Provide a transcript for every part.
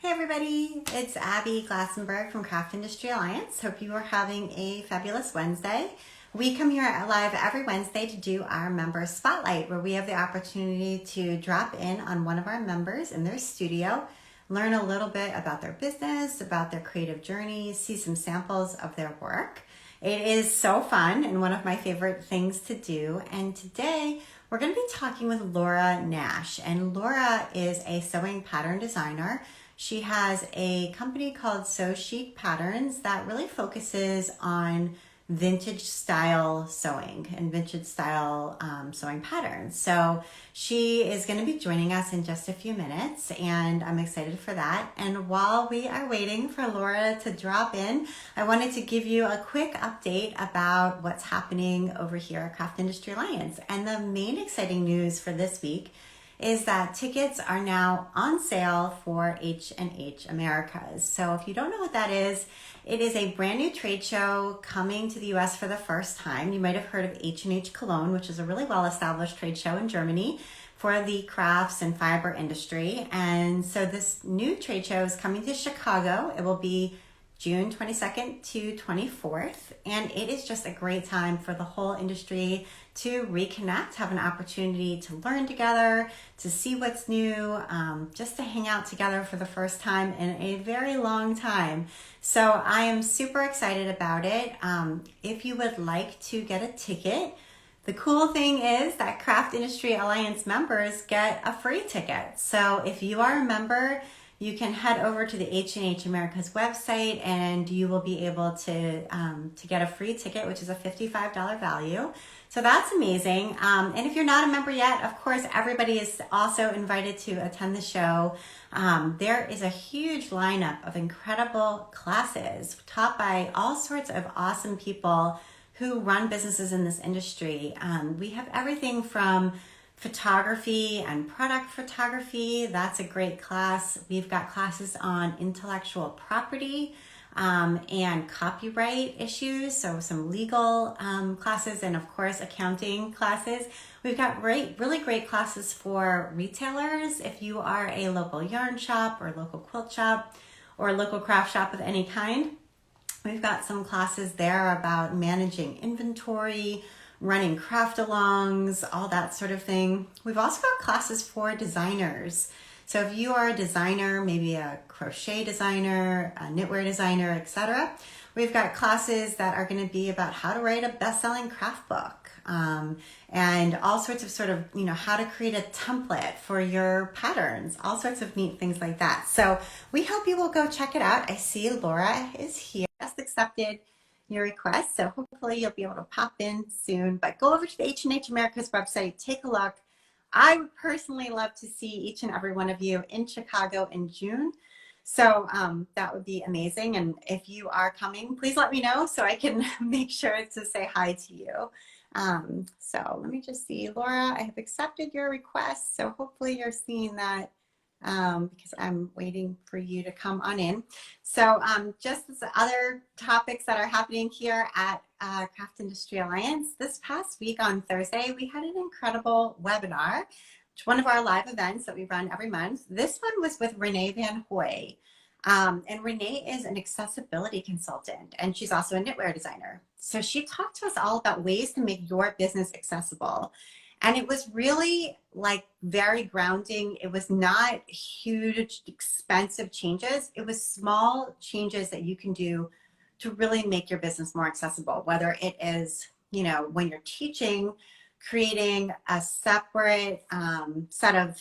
Hey everybody, it's Abby Glassenberg from Craft Industry Alliance. Hope you are having a fabulous Wednesday. We come here live every Wednesday to do our member spotlight, where we have the opportunity to drop in on one of our members in their studio, learn a little bit about their business, about their creative journey, see some samples of their work. It is so fun and one of my favorite things to do. And today we're going to be talking with Laura Nash. And Laura is a sewing pattern designer. She has a company called Chic Patterns that really focuses on vintage style sewing and vintage style sewing patterns. So she is going to be joining us in just a few minutes, and I'm excited for that. And while we are waiting for Laura to drop in, I wanted to give you a quick update about what's happening over here at Craft Industry Alliance. And the main exciting news for this week is that tickets are now on sale for H&H Americas. So if you don't know what that is, it is a brand new trade show coming to the US for the first time. You might have heard of H&H Cologne, which is a really well-established trade show in Germany for the crafts and fiber industry. And so this new trade show is coming to Chicago. It will be June 22nd to 24th, and it is just a great time for the whole industry to reconnect, have an opportunity to learn together, to see what's new, just to hang out together for the first time in a very long time. So I am super excited about it. If you would like to get a ticket, the cool thing is that Craft Industry Alliance members get a free ticket. So if you are a member, you can head over to the H&H America's website and you will be able to get a free ticket, which is a $55 value. So that's amazing. And if you're not a member yet, of course, everybody is also invited to attend the show. There is a huge lineup of incredible classes taught by all sorts of awesome people who run businesses in this industry. We have everything from photography and product photography. That's a great class. We've got classes on intellectual property and copyright issues, so some legal classes, and of course accounting classes. We've got really great classes for retailers. If you are a local yarn shop or local quilt shop or local craft shop of any kind, we've got some classes there about managing inventory, running craft alongs, all that sort of thing. We've also got classes for designers. So if you are a designer, maybe a crochet designer, a knitwear designer, etc., we've got classes that are going to be about how to write a best-selling craft book, and all sorts of how to create a template for your patterns, all sorts of neat things like that. So we hope you will go check it out. I see Laura is here, just accepted your request, so hopefully you'll be able to pop in soon. But go over to the H&H America's website, take a look. I would personally love to see each and every one of you in Chicago in June. So that would be amazing. And if you are coming, please let me know so I can make sure to say hi to you. So let me just see, Laura, I have accepted your request. So hopefully you're seeing that because I'm waiting for you to come on in. So just as other topics that are happening here at Craft Industry Alliance, this past week on Thursday, we had an incredible webinar, one of our live events that we run every month. This one was with Renee Van Hoy. And Renee is an accessibility consultant, and she's also a knitwear designer. So she talked to us all about ways to make your business accessible. And it was really like very grounding. It was not huge, expensive changes. It was small changes that you can do to really make your business more accessible, whether it is, when you're teaching, creating a separate set of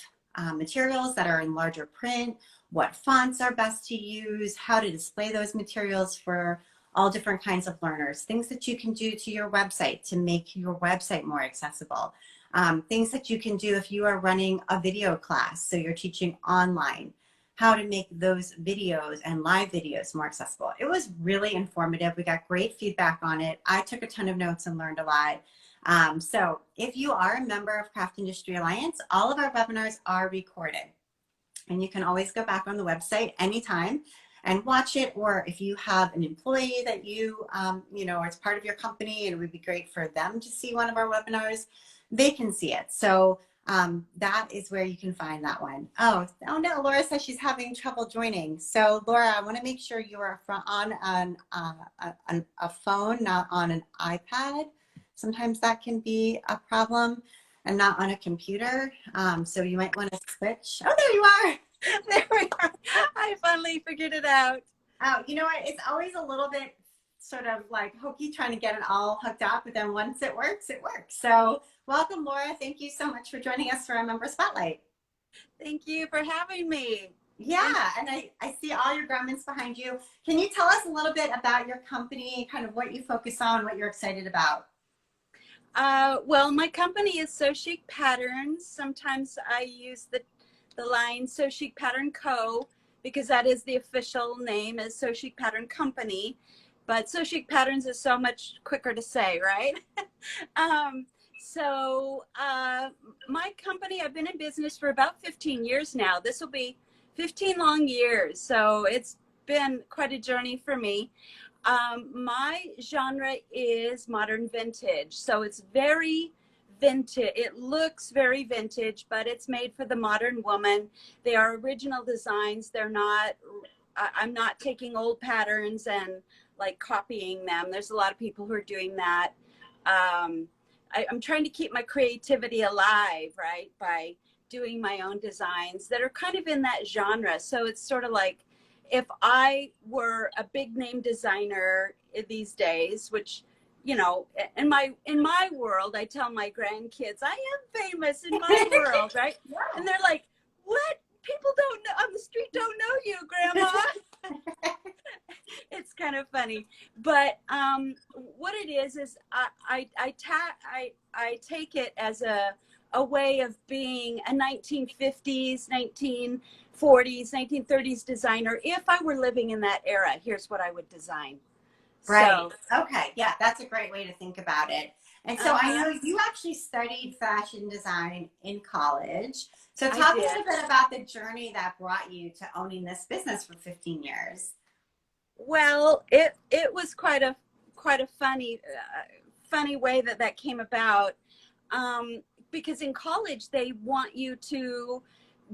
materials that are in larger print, what fonts are best to use, how to display those materials for all different kinds of learners, things that you can do to your website to make your website more accessible. Things that you can do if you are running a video class, so you're teaching online, how to make those videos and live videos more accessible. It was really informative. We got great feedback on it. I took a ton of notes and learned a lot. So if you are a member of Craft Industry Alliance, all of our webinars are recorded. And you can always go back on the website anytime and watch it, or if you have an employee that you know, as part of your company, and it would be great for them to see one of our webinars, they can see it. So That is where you can find that one. Oh no, Laura says she's having trouble joining. So Laura, I want to make sure you are on a phone, not on an iPad. Sometimes that can be a problem, and not on a computer. So you might want to switch. Oh, there you are. There we are. I finally figured it out. Oh, you know what? It's always a little bit sort of like hokey trying to get it all hooked up, but then once it works, it works. So welcome, Laura. Thank you so much for joining us for our member spotlight. Thank you for having me. And Yeah, and I see all your garments behind you. Can you tell us a little bit about your company, kind of what you focus on, what you're excited about? well, my company is So Chic Patterns. Sometimes I use the line So Chic Pattern Co. because that is the official name, is So Chic Pattern Company. But So Chic Patterns is so much quicker to say, right? um, so my company, I've been in business for about 15 years now. This will be 15 long years. So it's been quite a journey for me. My genre is modern vintage. So it's very vintage. It looks very vintage, but it's made for the modern woman. They are original designs. They're not, I'm not taking old patterns and like copying them. There's a lot of people who are doing that. Um, I'm trying to keep my creativity alive, right? By doing my own designs that are kind of in that genre. So it's sort of like if I were a big name designer these days, which, you know, in my world, I tell my grandkids, I am famous in my world, right? And they're like, what? People don't know on the street don't know you, Grandma. It's kind of funny, but what it is I take it as a way of being a 1950s, 1940s, 1930s designer. If I were living in that era, here's what I would design. Right. So, Okay. Yeah, that's a great way to think about it. And so I uh-huh, know you actually studied fashion design in college. So I talk a did. little bit about the journey that brought you to owning this business for 15 years. Well, it was quite a funny way that that came about. Um, because in college they want you to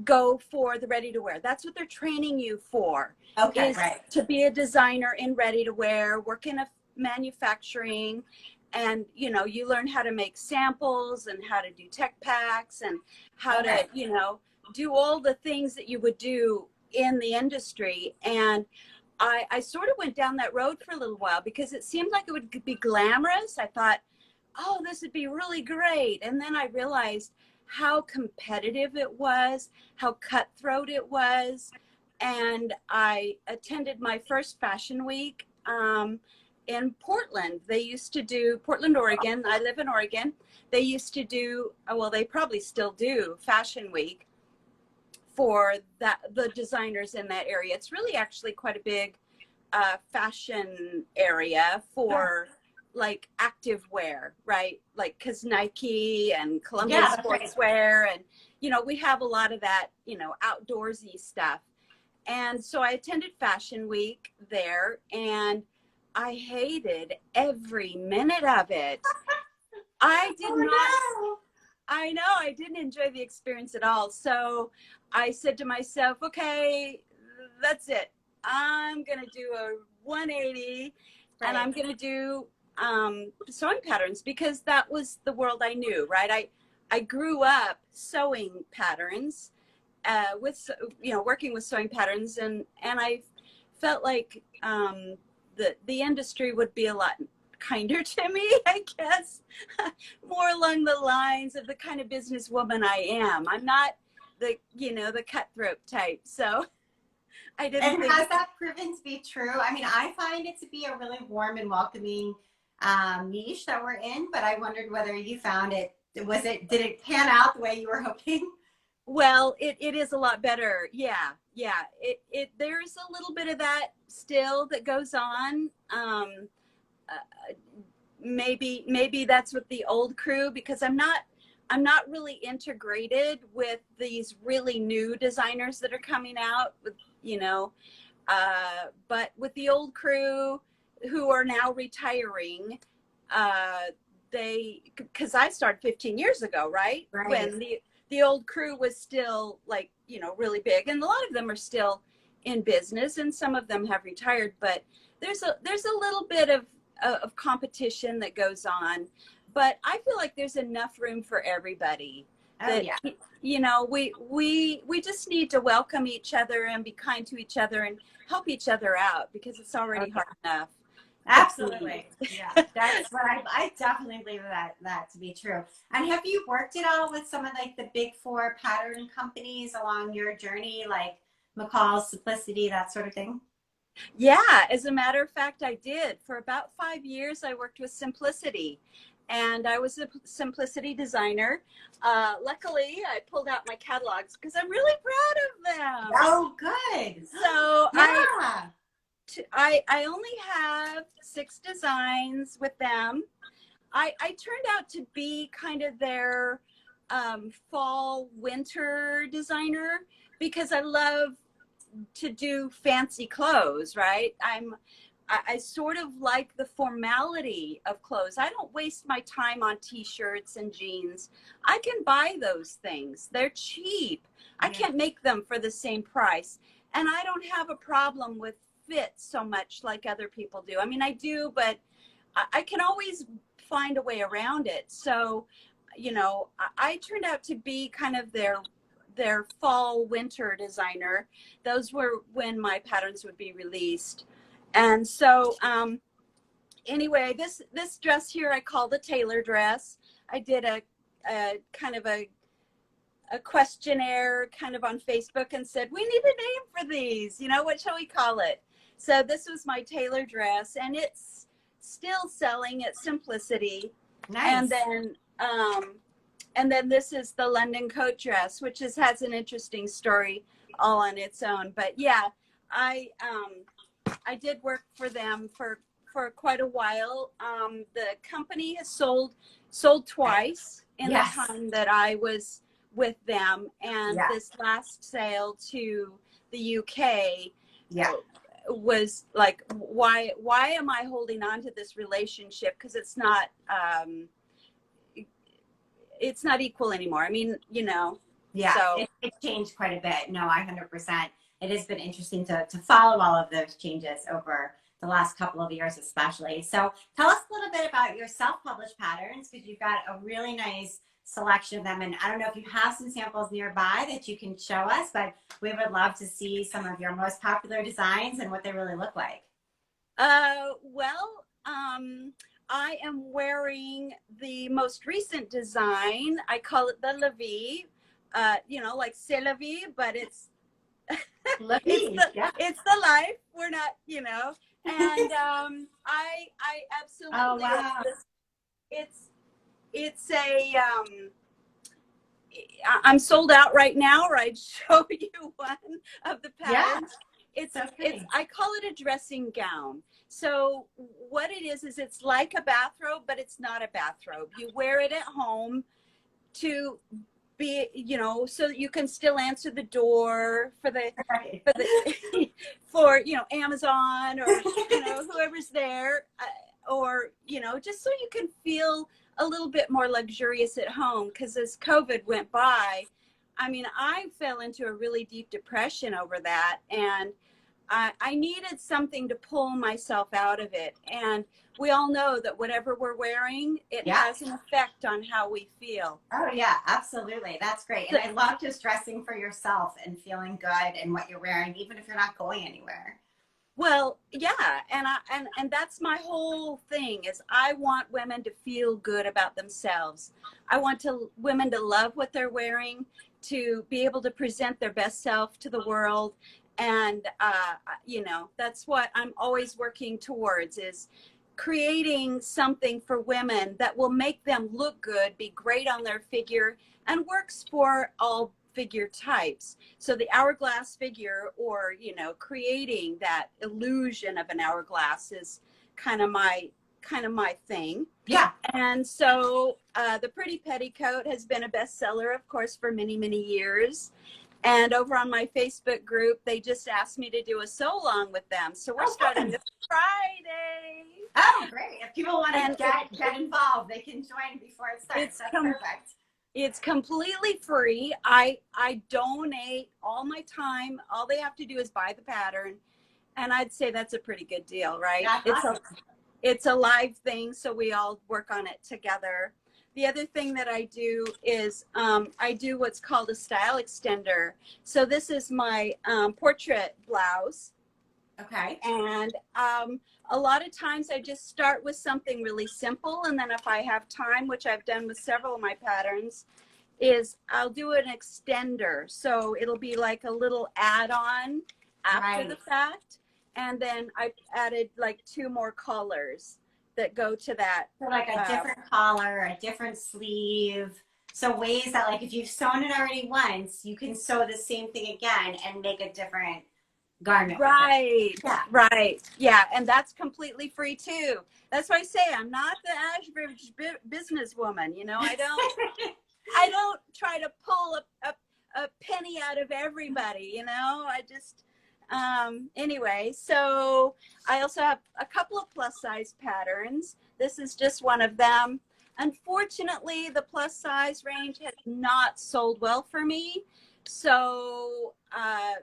go for the ready to wear. That's what they're training you for, Okay, is right. to be a designer in ready to wear, work in a manufacturing, and you learn how to make samples and how to do tech packs and how Okay. to do all the things that you would do in the industry. And I sort of went down that road for a little while because it seemed like it would be glamorous. I thought, oh, this would be really great. And then I realized how competitive it was, how cutthroat it was. And I attended my first fashion week in Portland. They used to do Portland, Oregon. I live in Oregon. They used to do, well, they probably still do Fashion Week for the designers in that area. It's really actually quite a big fashion area Sure. for like active wear, right? Like because Nike and Columbia Yeah, that's right. Sportswear, and we have a lot of that, outdoorsy stuff. And so I attended Fashion Week there, and I hated every minute of it. I did not Oh I know I didn't enjoy the experience at all. So I said to myself, okay, that's it. I'm going to do a 180 no. and Right. I'm going to do sewing patterns because that was the world I knew, right? I grew up sewing patterns with, working with sewing patterns, and I felt like the industry would be a lot kinder to me, I guess, more along the lines of the kind of businesswoman I am. I'm not the cutthroat type. So I didn't And think, has that proven to be true? I mean, I find it to be a really warm and welcoming niche that we're in, but I wondered whether you found it, did it pan out the way you were hoping? well, it is a lot better. Yeah. Yeah. There's a little bit of that still that goes on. Uh, maybe that's with the old crew because I'm not really integrated with these really new designers that are coming out with you know but with the old crew who are now retiring, uh they because I started 15 years ago, right, Right. when the old crew was still like, you know, really big, and a lot of them are still in business, and some of them have retired, but there's a little bit of competition that goes on. But I feel like there's enough room for everybody. Oh That, yeah. you know, we just need to welcome each other and be kind to each other and help each other out, because it's already hard enough. Absolutely. Yeah. That's what I definitely believe that to be true. And have you worked at all with some of like the big four pattern companies along your journey, like McCall's, Simplicity, that sort of thing? Yeah, as a matter of fact, I did. For about 5 years, I worked with Simplicity, and I was a Simplicity designer. Luckily, I pulled out my catalogs because I'm really proud of them. Oh, good. So Yeah. I only have 6 designs with them. I turned out to be kind of their fall winter designer, because I love to do fancy clothes, right? I sort of like the formality of clothes. I don't waste my time on t-shirts and jeans. I can buy those things. They're cheap. I can't make them for the same price. And I don't have a problem with fit so much like other people do. I mean, I do, but I can always find a way around it. So, you know, I turned out to be kind of their fall winter designer. Those were when my patterns would be released. And so anyway, this dress here I call the tailor dress. I did a kind of a questionnaire kind of on Facebook and said, we need a name for these, you know, what shall we call it? So this was my tailor dress, and it's still selling at Simplicity. Nice. And then this is the London coat dress, which has an interesting story all on its own. But yeah, I did work for them for quite a while. The company has sold twice in the time that I was with them, and this last sale to the UK was like, why am I holding on to this relationship? Because it's not equal anymore. I mean, you know. Yeah, so it changed quite a bit. No, 100%. It has been interesting to follow all of those changes over the last couple of years, especially. So tell us a little bit about your self-published patterns, because you've got a really nice selection of them. And I don't know if you have some samples nearby that you can show us, but we would love to see some of your most popular designs and what they really look like. Well, I am wearing the most recent design. I call it the La Vie, you know, like c'est la vie, but it's it's the life. We're not, you know. And I absolutely oh wow. It's a I'm sold out right now, or I'd show you one of the patterns. It's I call it a dressing gown. So what it is it's like a bathrobe, but it's not a bathrobe. You wear it at home to be, you know, so that you can still answer the door for for you know, Amazon, or you know, whoever's there, or you know, just so you can feel a little bit more luxurious at home. Because as COVID went by, I mean, I fell into a really deep depression over that, and I needed something to pull myself out of it. And we all know that whatever we're wearing, it has an effect on how we feel. Oh yeah, absolutely. That's great. And I love just dressing for yourself and feeling good in what you're wearing, even if you're not going anywhere. Well, yeah, and that's my whole thing, is I want women to feel good about themselves. I want women to love what they're wearing, to be able to present their best self to the world. And, you know, that's what I'm always working towards, is creating something for women that will make them look good, be great on their figure, and works for all figure types. So the hourglass figure, or, you know, creating that illusion of an hourglass, is kind of my thing. Yeah. And so the Pretty Petticoat has been a bestseller, of course, for many, many years. And over on my Facebook group, they just asked me to do a sew along with them. So we're starting this Friday. Oh, great. If people want to get involved, they can join before it starts. That's perfect. It's completely free. I donate all my time. All they have to do is buy the pattern, and I'd say that's a pretty good deal, right? That's awesome. It's a live thing, so we all work on it together. The other thing that I do is I do what's called a style extender. So this is my portrait blouse. Okay. And a lot of times I just start with something really simple. And then if I have time, which I've done with several of my patterns, is I'll do an extender. So it'll be like a little add-on after Right. the fact. And then I added like 2 more colors that go to that. So like a different collar, a different sleeve. So ways that like if you've sewn it already once, you can sew the same thing again and make a different garment. Right, Yeah. right. Yeah, and that's completely free too. That's why I say I'm not the average businesswoman, you know. I don't try to pull a penny out of everybody, you know. I just anyway, so I also have a couple of plus size patterns. This is just one of them. Unfortunately, the plus size range has not sold well for me. So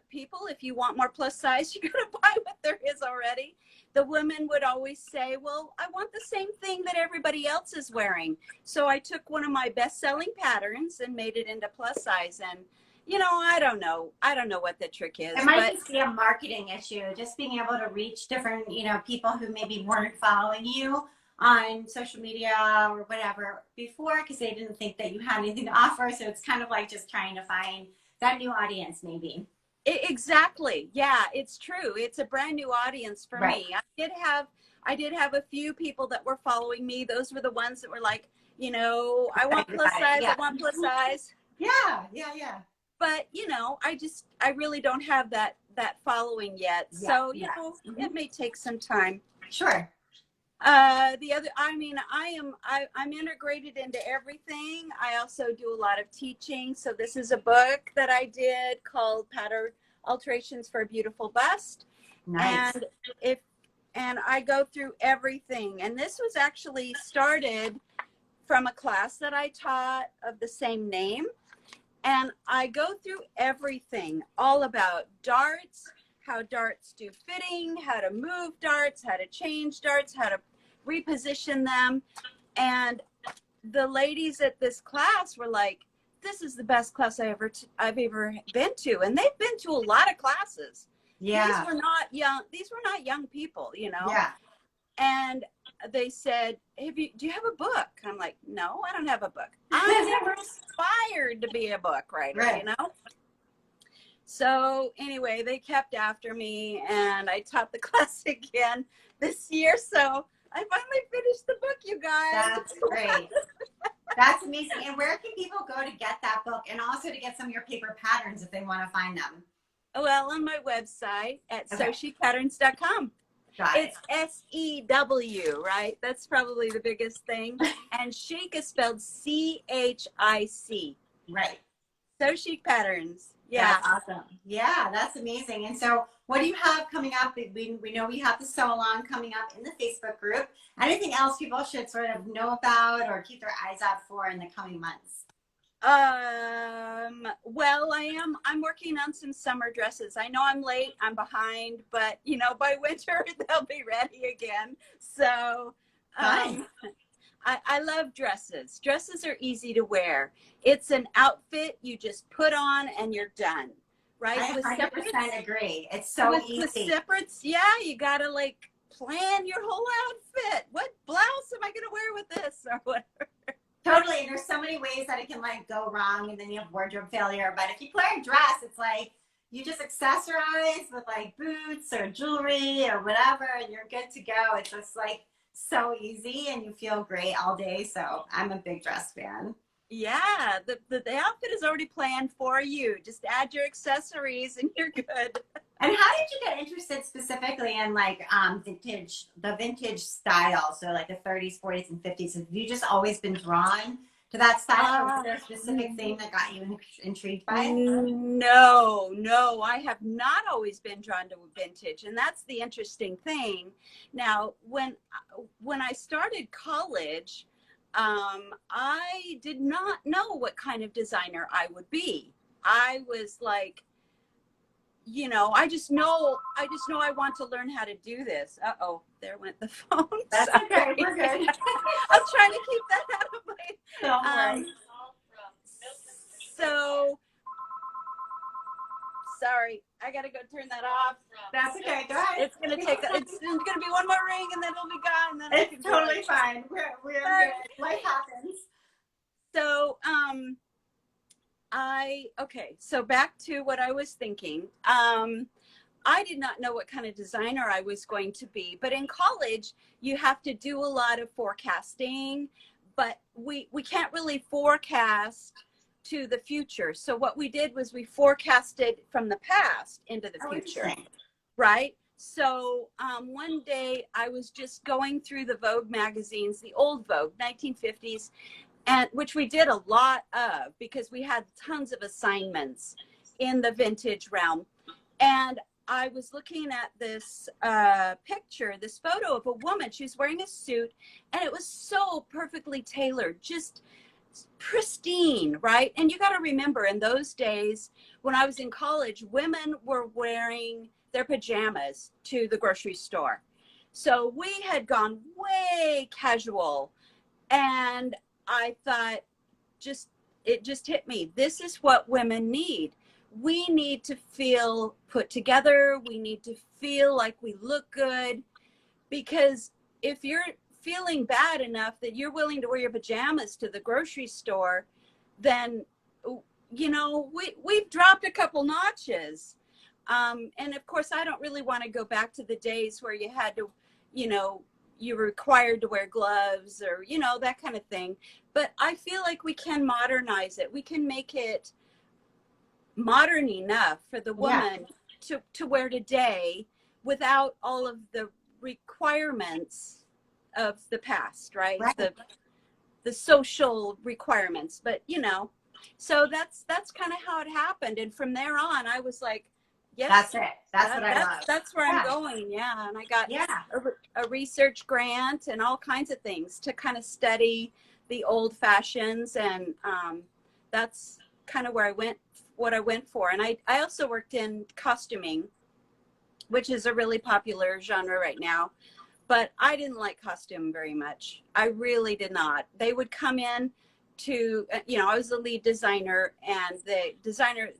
people, if you want more plus size, you gotta buy what there is already. The women would always say, well, I want the same thing that everybody else is wearing. So I took one of my best-selling patterns and made it into plus size. And, you know, I don't know what the trick is. It might just be a marketing issue, just being able to reach different, you know, people who maybe weren't following you on social media or whatever before because they didn't think that you had anything to offer. So it's kind of like just trying to find that new audience maybe. Exactly. Yeah, it's true. It's a brand new audience for Right. me. I did have a few people that were following me. Those were the ones that were like, you know, I want plus size, Yeah. I want plus size. Yeah. But, you know, I really don't have that following yet. Yeah, So, you yeah. know, it may take some time. Sure. The other, I mean, I'm integrated into everything. I also do a lot of teaching. So this is a book that I did called Pattern Alterations for a Beautiful Bust. Nice. And I go through everything. And this was actually started from a class that I taught of the same name. And I go through everything, all about darts, how darts do fitting, how to move darts, how to change darts, how to reposition them. And the ladies at this class were like, this is the best class I've ever been to. And they've been to a lot of classes. Yeah. These were not young people, you know. Yeah. And they said, do you have a book? I'm like, no, I don't have a book. I never aspired to be a book writer, right. You know? So anyway, they kept after me and I taught the class again this year. So I finally finished the book, you guys. That's great. That's amazing. And where can people go to get that book and also to get some of your paper patterns if they want to find them? Well, on my website at SewChicPatterns.com. It's SEW, right? That's probably the biggest thing. And chic is spelled CHIC. Right. So Chic Patterns. Yeah. That's awesome. Yeah, that's amazing. And so what do you have coming up? We know we have the sew along coming up in the Facebook group. Anything else people should sort of know about or keep their eyes out for in the coming months? Well, I'm working on some summer dresses. I know I'm late, I'm behind, but you know, by winter they'll be ready again. So, I love dresses. Dresses are easy to wear. It's an outfit you just put on and you're done, right? I 100% agree. It's so easy. With separates, yeah, you gotta like plan your whole outfit. What blouse am I gonna wear with this or whatever? Totally. And there's so many ways that it can like go wrong and then you have wardrobe failure. But if you wear a dress, it's like you just accessorize with like boots or jewelry or whatever and you're good to go. It's just like so easy and you feel great all day. So I'm a big dress fan. Yeah, the outfit is already planned for you. Just add your accessories and you're good. And how did you get interested specifically in like the vintage style? So like the 30s, 40s, and 50s. Have you just always been drawn to that style? Was there a specific thing that got you intrigued by it? No, I have not always been drawn to vintage, and that's the interesting thing. Now, when I started college, I did not know what kind of designer I would be. I was like, I just know I want to learn how to do this. Uh-oh, there went the phone. That's Sorry. okay. We're good. I was trying to keep that out of my. Don't worry. So sorry, I gotta go turn that off. That's okay. Go ahead. It's gonna be one more ring and then it'll be gone. And then It's totally fine. We're good. Life happens. So so back to what I was thinking. I did not know what kind of designer I was going to be, but in college you have to do a lot of forecasting, but we can't really forecast to the future. So what we did was we forecasted from the past into the future, right? So one day I was just going through the Vogue magazines, the old Vogue, 1950s, and which we did a lot of because we had tons of assignments in the vintage realm. And I was looking at this picture, this photo of a woman. She was wearing a suit and it was so perfectly tailored, just pristine, right? And you got to remember, in those days when I was in college, women were wearing their pajamas to the grocery store. So we had gone way casual, and I thought, it just hit me. This is what women need. We need to feel put together. We need to feel like we look good, because if you're feeling bad enough that you're willing to wear your pajamas to the grocery store, then we've dropped a couple notches. And of course, I don't really want to go back to the days where you had to, you were required to wear gloves or that kind of thing. But I feel like we can modernize it. We can make it modern enough for the woman to wear today without all of the requirements of the past, right? The social requirements, but so that's kind of how it happened. And from there on, I was like, yes, that's it. That's what I love. That's where I'm going. Yeah. And I got a research grant and all kinds of things to kind of study the old fashions. And that's kind of where what I went for. And I also worked in costuming, which is a really popular genre right now. But I didn't like costume very much. I really did not. They would come in to, I was the lead designer, and the designers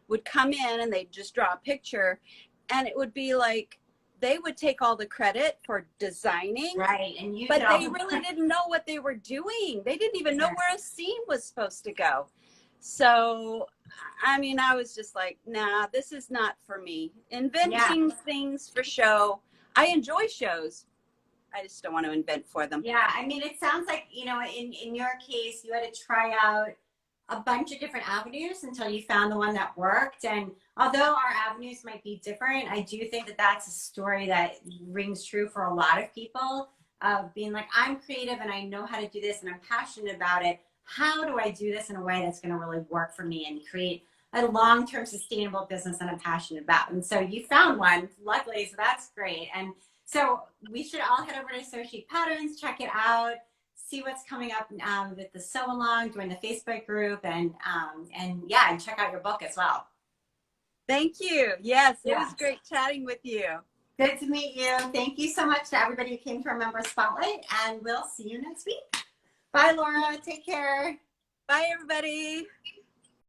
would come in and they'd just draw a picture, and it would be like they would take all the credit for designing, right? But they really didn't know what they were doing. They didn't even know where a scene was supposed to go. So, I mean, I was just like, nah, this is not for me. Inventing things for show. I enjoy shows. I just don't want to invent for them. Yeah, I mean, it sounds like, in your case, you had to try out a bunch of different avenues until you found the one that worked. And although our avenues might be different, I do think that that's a story that rings true for a lot of people, of being like, I'm creative and I know how to do this and I'm passionate about it. How do I do this in a way that's going to really work for me and create a long-term sustainable business that I'm passionate about? And so you found one, luckily, so that's great. And so we should all head over to So Chic Patterns, check it out, see what's coming up with the sew along, join the Facebook group, and check out your book as well. Thank you. Yes, it was great chatting with you. Good to meet you. Thank you so much to everybody who came to our Member Spotlight, and we'll see you next week. Bye, Laura. Take care. Bye, everybody.